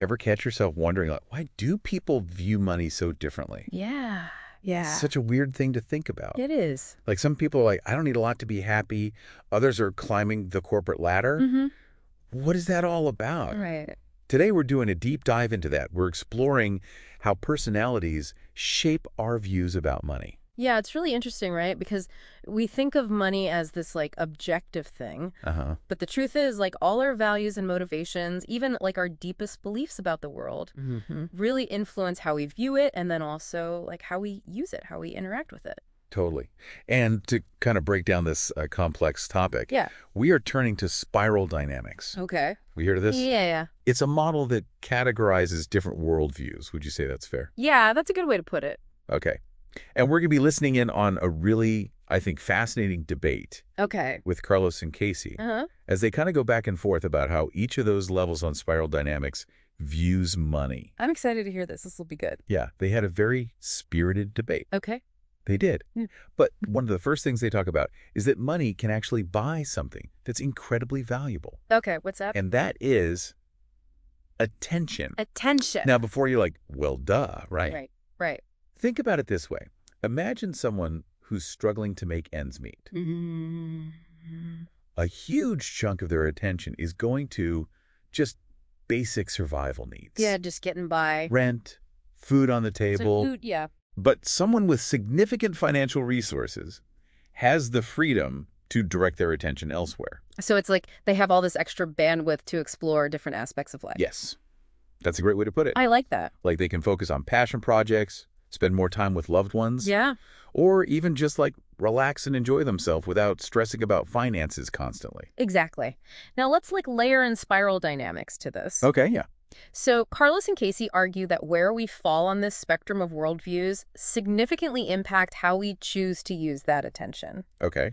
Ever catch yourself wondering, like, why do people view money so differently? Yeah. Yeah. Such a weird thing to think about. It is. Like some people are like, I don't need a lot to be happy. Others are climbing the corporate ladder. Mm-hmm. What is that all about? Right. Today, we're doing a deep dive into that. We're exploring how personalities shape our views about money. Yeah, it's really interesting, right? Because we think of money as this like objective thing, Uh-huh. but the truth is like all our values and motivations, even like our deepest beliefs about the world, really influence how we view it and then also like how we use it, how we interact with it. Totally. And to kind of break down this complex topic, Yeah. we are turning to spiral dynamics. Okay. We heard of this? Yeah. It's a model that categorizes different worldviews. Would you say that's fair? Yeah, that's a good way to put it. Okay. And we're going to be listening in on a really, I think, fascinating debate Okay. with Carlos and Casey Uh-huh. as they kind of go back and forth about how each of those levels on spiral dynamics views money. I'm excited to hear this. This will be good. Yeah, they had a very spirited debate. Okay. They did. Yeah. But one of the first things they talk about is that money can actually buy something that's incredibly valuable. Okay, what's that? And that is attention. Attention. Now, before you're like, well, duh, right? Right. Think about it this way. Imagine someone who's struggling to make ends meet. Mm-hmm. A huge chunk of their attention is going to just basic survival needs. Yeah, just getting by. Rent, food on the So table. food, yeah. But someone with significant financial resources has the freedom to direct their attention elsewhere. So it's like they have all this extra bandwidth to explore different aspects of life. Yes, that's a great way to put it. I like that. Like they can focus on passion projects, spend more time with loved ones. Yeah. Or even just like relax and enjoy themselves without stressing about finances constantly. Exactly. Now let's like layer in spiral dynamics to this. Okay, yeah. So Carlos and Casey argue that where we fall on this spectrum of worldviews significantly impact how we choose to use that attention, Okay.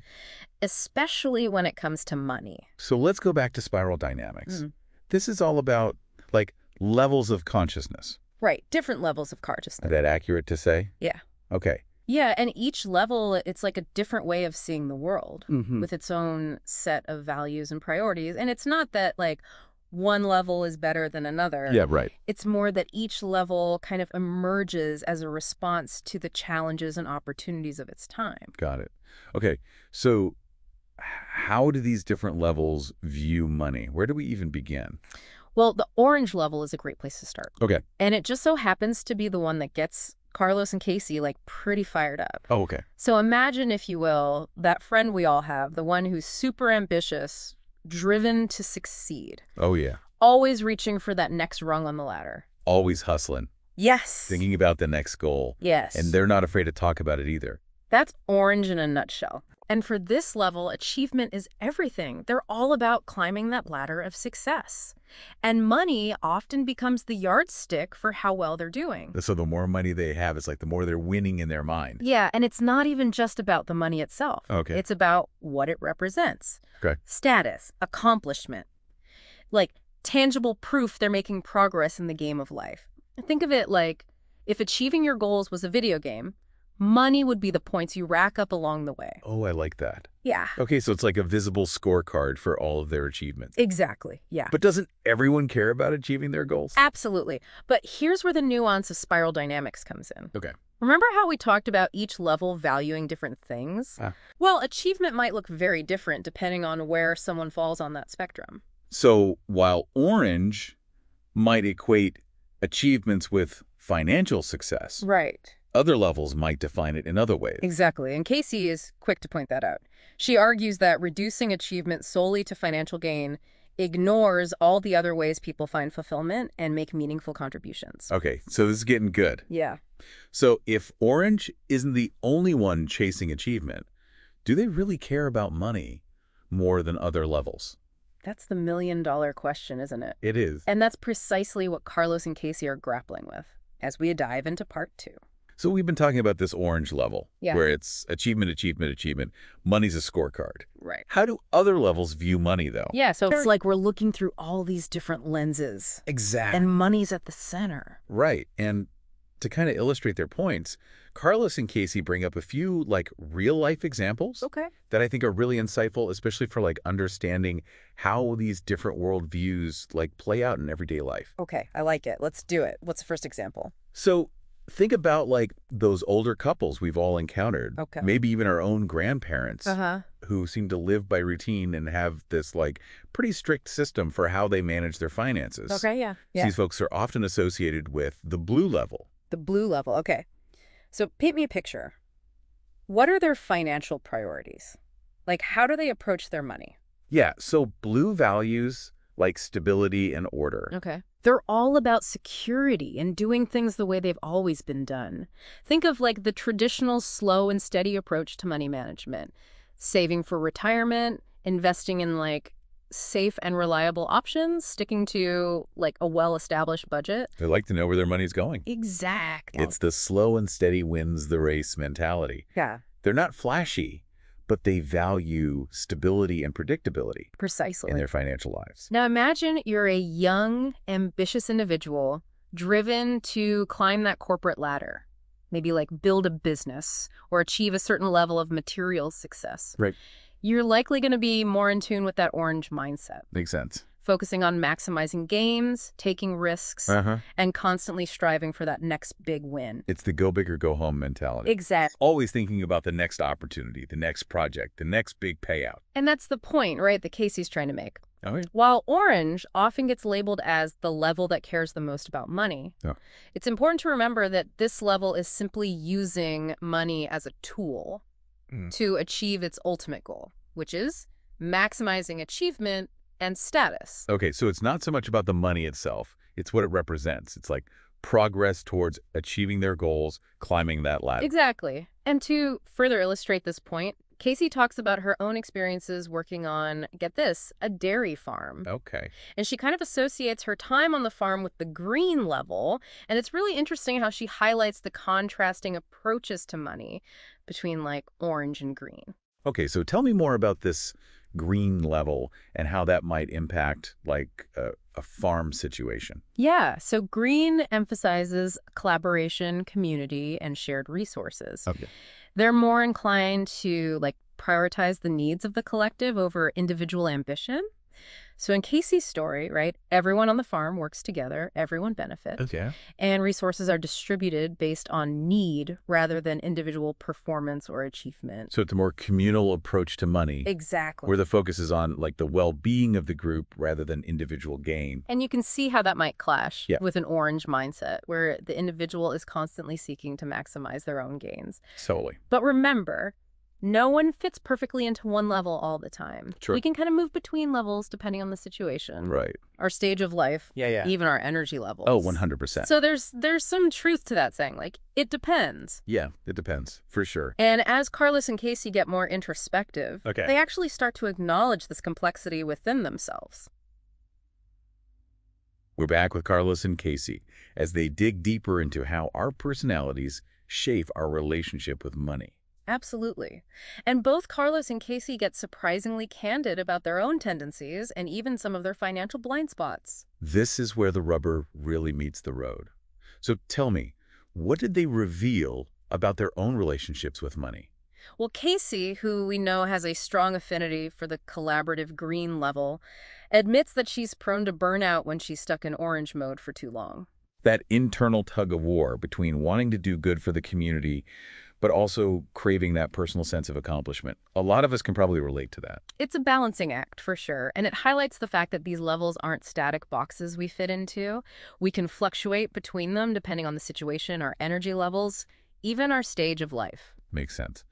especially when it comes to money. So let's go back to spiral dynamics. This is all about like levels of consciousness. Right. Different levels of Is consciousness. that accurate to say? Yeah. Okay. Yeah, and each level, it's like a different way of seeing the world Mhm. with its own set of values and priorities. And it's not that like one level is better than another. Yeah, right. It's more that each level kind of emerges as a response to the challenges and opportunities of its time. Got it. Okay. So how do these different levels view money? Where do we even begin? Well, the orange level is a great place to start. Okay. And it just so happens to be the one that gets Carlos and Casey like pretty fired up. Oh, okay. So imagine, if you will, that friend we all have, the one who's super ambitious, driven to succeed, Oh, yeah. always reaching for that next rung on the ladder. Always hustling, Yes. thinking about the next goal. Yes. And they're not afraid to talk about it either. That's orange in a nutshell. And for this level, achievement is everything. They're all about climbing that ladder of success. And money often becomes the yardstick for how well they're doing. So the more money they have, it's like the more they're winning in their mind. Yeah, and it's not even just about the money itself. Okay. It's about what it represents. Okay. Status, accomplishment, like tangible proof they're making progress in the game of life. Think of it like if achieving your goals was a video game, money would be the points you rack up along the way. Oh, I like that. Yeah. Okay, so it's like a visible scorecard for all of their achievements. Exactly. Yeah. But doesn't everyone care about achieving their goals? Absolutely. But here's where the nuance of spiral dynamics comes in. Okay. Remember how we talked about each level valuing different things? Well, achievement might look very different depending on where someone falls on that spectrum. So while orange might equate achievements with financial success, Right. other levels might define it in other ways. Exactly. And Casey is quick to point that out. She argues that reducing achievement solely to financial gain ignores all the other ways people find fulfillment and make meaningful contributions. Okay, so this is getting good. Yeah. So if orange isn't the only one chasing achievement, do they really care about money more than other levels? That's the million-dollar question, isn't it? It is. And that's precisely what Carlos and Casey are grappling with as we dive into part 2. So we've been talking about this orange level, Yeah. where it's achievement, achievement, achievement. Money's a scorecard. Right. How do other levels view money, though? Yeah, so it's like we're looking through all these different lenses. Exactly. And money's at the center. Right. And To kind of illustrate their points, Carlos and Casey bring up a few real-life examples Okay. that I think are really insightful, especially for understanding how these different worldviews play out in everyday life. Okay, I like it. Let's do it. What's the first example? So think about those older couples we've all encountered, Okay. maybe even our own grandparents Uh-huh. who seem to live by routine and have this pretty strict system for how they manage their finances. Okay, yeah. These folks are often associated with the blue level. The blue level. Okay. So paint me a picture. What are their financial priorities? How do they approach their money? Yeah, so blue values like stability and order. Okay. They're all about security and doing things the way they've always been done. Think of the traditional slow and steady approach to money management. Saving for retirement, investing in safe and reliable options, sticking to a well-established budget. They like to know where their money's going. Exactly. It's the slow and steady wins the race mentality. Yeah, They're not flashy, but they value stability and predictability precisely. in their financial lives. Now imagine you're a young, ambitious individual driven to climb that corporate ladder. Maybe build a business or achieve a certain level of material success. Right. You're likely going to be more in tune with that orange mindset, Makes sense. focusing on maximizing gains, taking risks, and constantly striving for that next big win. It's the go big or go home mentality. Exactly. Always thinking about the next opportunity, the next project, the next big payout. And that's the point, right, that Casey's trying to make. Oh, yeah. While orange often gets labeled as the level that cares the most about money, it's important to remember that this level is simply using money as a tool to achieve its ultimate goal, which is maximizing achievement and status. Okay, so it's not so much about the money itself. It's what it represents. It's progress towards achieving their goals, climbing that ladder. Exactly. And to further illustrate this point, Casey talks about her own experiences working on, get this, a dairy farm. Okay. And she kind of associates her time on the farm with the green level. And it's really interesting how she highlights the contrasting approaches to money between orange and green. Okay, so tell me more about this green level and how that might impact a farm situation. Yeah, so green emphasizes collaboration, community, and shared resources. Okay. They're more inclined to prioritize the needs of the collective over individual ambition. So in Casey's story, right, everyone on the farm works together, everyone benefits, Okay. and resources are distributed based on need rather than individual performance or achievement. So it's a more communal approach to money. Exactly. Where the focus is on the well-being of the group rather than individual gain. And you can see how that might clash Yeah. with an orange mindset, where the individual is constantly seeking to maximize their own gains. Solely. But remember, no one fits perfectly into one level all the time. Sure. We can kind of move between levels depending on the situation, Right. our stage of life, even our energy levels. Oh, 100%. So there's some truth to that saying, it depends. Yeah, it depends, for sure. And as Carlos and Casey get more introspective, they actually start to acknowledge this complexity within themselves. We're back with Carlos and Casey as they dig deeper into how our personalities shape our relationship with money. Absolutely. And both Carlos and Casey get surprisingly candid about their own tendencies and even some of their financial blind spots. This is where the rubber really meets the road. So tell me, what did they reveal about their own relationships with money? Well, Casey, who we know has a strong affinity for the collaborative green level, admits that she's prone to burnout when she's stuck in orange mode for too long. That internal tug of war between wanting to do good for the community but also craving that personal sense of accomplishment. A lot of us can probably relate to that. It's a balancing act, for sure, and it highlights the fact that these levels aren't static boxes we fit into. We can fluctuate between them depending on the situation, our energy levels, even our stage of life. Makes sense.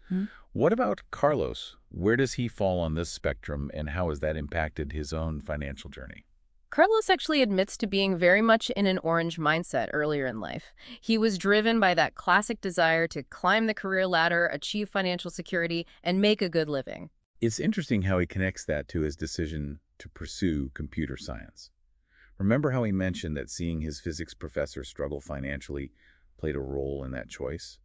What about Carlos? Where does he fall on this spectrum, and how has that impacted his own financial journey? Carlos actually admits to being very much in an orange mindset earlier in life. He was driven by that classic desire to climb the career ladder, achieve financial security, and make a good living. It's interesting how he connects that to his decision to pursue computer science. Remember how he mentioned that seeing his physics professor struggle financially played a role in that choice?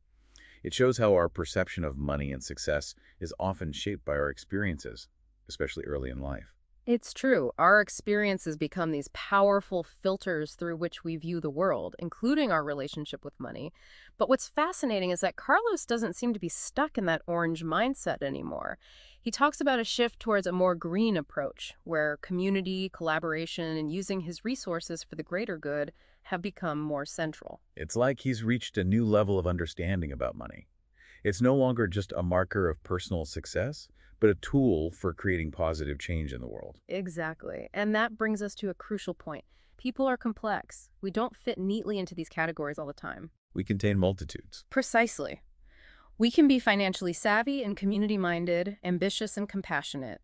It shows how our perception of money and success is often shaped by our experiences, especially early in life. It's true. Our experiences become these powerful filters through which we view the world, including our relationship with money. But what's fascinating is that Carlos doesn't seem to be stuck in that orange mindset anymore. He talks about a shift towards a more green approach, where community, collaboration, and using his resources for the greater good have become more central. It's like he's reached a new level of understanding about money. It's no longer just a marker of personal success, but a tool for creating positive change in the world. Exactly. And that brings us to a crucial point. People are complex. We don't fit neatly into these categories all the time. We contain multitudes. Precisely. We can be financially savvy and community-minded, ambitious and compassionate.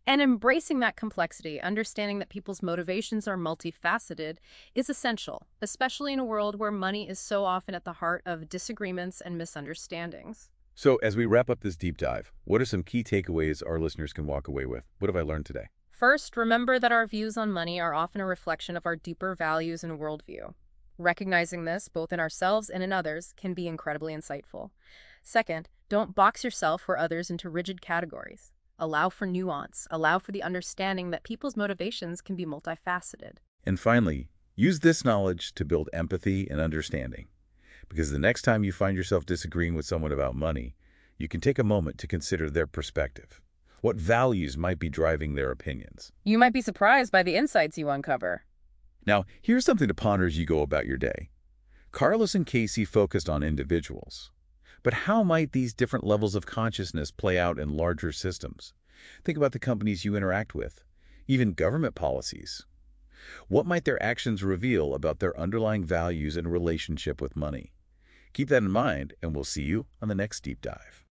And embracing that complexity, understanding that people's motivations are multifaceted, is essential, especially in a world where money is so often at the heart of disagreements and misunderstandings. So, as we wrap up this deep dive, what are some key takeaways our listeners can walk away with? What have I learned today? First, remember that our views on money are often a reflection of our deeper values and worldview. Recognizing this, both in ourselves and in others, can be incredibly insightful. Second, don't box yourself or others into rigid categories. Allow for nuance. Allow for the understanding that people's motivations can be multifaceted. And finally, use this knowledge to build empathy and understanding. Because the next time you find yourself disagreeing with someone about money, you can take a moment to consider their perspective. What values might be driving their opinions? You might be surprised by the insights you uncover. Now, here's something to ponder as you go about your day. Carlos and Casey focused on individuals. But how might these different levels of consciousness play out in larger systems? Think about the companies you interact with, even government policies. What might their actions reveal about their underlying values and relationship with money? Keep that in mind, and we'll see you on the next deep dive.